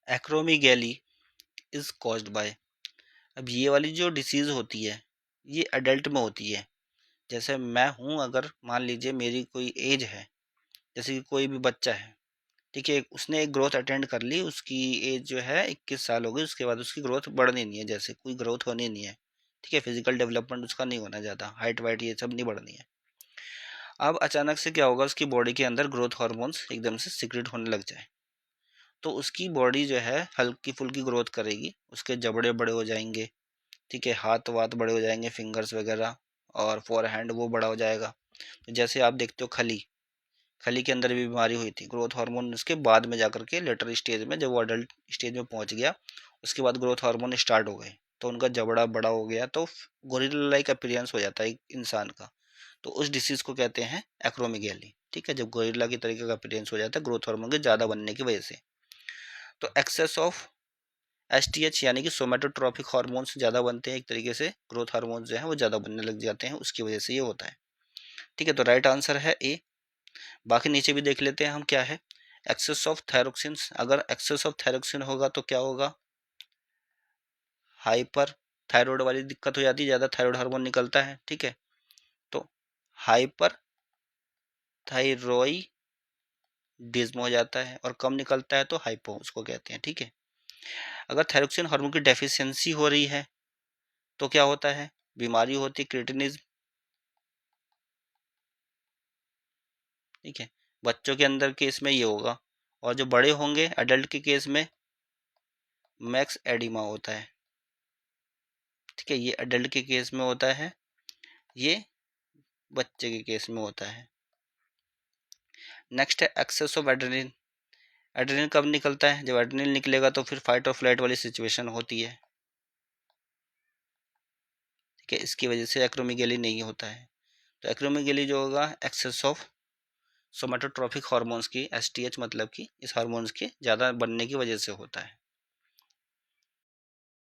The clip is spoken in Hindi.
एक्रोमीगैली इज कॉज्ड बाय। अब ये वाली जो डिसीज़ होती है ये अडल्ट में होती है। जैसे मैं हूँ, अगर मान लीजिए मेरी कोई एज है, जैसे कि कोई भी बच्चा है, ठीक है, उसने एक ग्रोथ अटेंड कर ली, उसकी एज जो है 21 साल हो गई, उसके बाद उसकी ग्रोथ बढ़नी नहीं है, जैसे कोई ग्रोथ होनी नहीं है, ठीक है, फिजिकल डेवलपमेंट उसका नहीं होना ज़्यादा, हाइट वाइट ये सब नहीं बढ़नी है। अब अचानक से क्या होगा, उसकी बॉडी के अंदर ग्रोथ हार्मोन्स एकदम से सिक्रेट होने लग जाए, तो उसकी बॉडी जो है हल्की फुल्की ग्रोथ करेगी, उसके जबड़े बड़े हो जाएंगे, ठीक है, हाथ वाथ बड़े हो जाएंगे, फिंगर्स वगैरह, और फोर हैंड वो बड़ा हो जाएगा। तो जैसे आप देखते हो खली, खली के अंदर भी बीमारी हुई थी, ग्रोथ हार्मोन उसके बाद में जाकर के लेटर स्टेज में, जब वो अडल्ट स्टेज में पहुंच गया, उसके बाद ग्रोथ हार्मोन स्टार्ट हो गए, तो उनका जबड़ा बड़ा हो गया, तो गोरिल्ला लाइक अपीयरेंस हो जाता है एक इंसान का। तो उस डिसीज को कहते हैं एक्रोमीगैली, ठीक है, जब गोरिल्ला की तरीके का अपीयरेंस हो जाता है ग्रोथ हार्मोन के ज़्यादा बनने की वजह से। तो एक्सेस ऑफ एसटीएच यानी कि सोमेटोट्रॉपिक हार्मोन्स ज़्यादा बनते हैं, एक तरीके से ग्रोथ हार्मोन्स जो हैं वो ज़्यादा बनने लग जाते हैं, उसकी वजह से ये होता है, ठीक है। तो राइट आंसर है ए। बाकी नीचे भी देख लेते हैं हम क्या है। एक्सेस ऑफ थायरोक्सिन्स, अगर एक्सेस ऑफ थायरोक्सिन होगा तो क्या होगा, हाइपर थायराइड वाली दिक्कत हो जाती है, ज़्यादा थायराइड हार्मोन निकलता है, ठीक है। तो हाइपर थायरॉइडिज्म हो जाता है, और कम निकलता है तो हाइपो उसको कहते हैं, ठीक है। अगर थायरोक्सिन हार्मोन की डेफिशिएंसी हो रही है तो क्या होता है, बीमारी होती है क्रिटिनिज्म, ठीक है। बच्चों के अंदर केस में ये होगा, और जो बड़े होंगे अडल्ट के केस में मैक्स एडिमा होता है, ठीक है, ये अडल्ट के केस में होता है, ये बच्चे के केस में होता है। नेक्स्ट है एक्सेस ऑफ एड्रेनलिन। एड्रेनलिन कब निकलता है, जब एड्रेनलिन निकलेगा तो फिर फाइट और फ्लाइट वाली सिचुएशन होती है, ठीक है, इसकी वजह से एक्रोमीगैली नहीं होता है। तो एक्रोमीगैली जो होगा एक्सेस ऑफ सोमेटोट्रॉपिक हार्मोन्स की, एसटीएच मतलब कि इस हार्मोन्स के ज़्यादा बनने की वजह से होता है।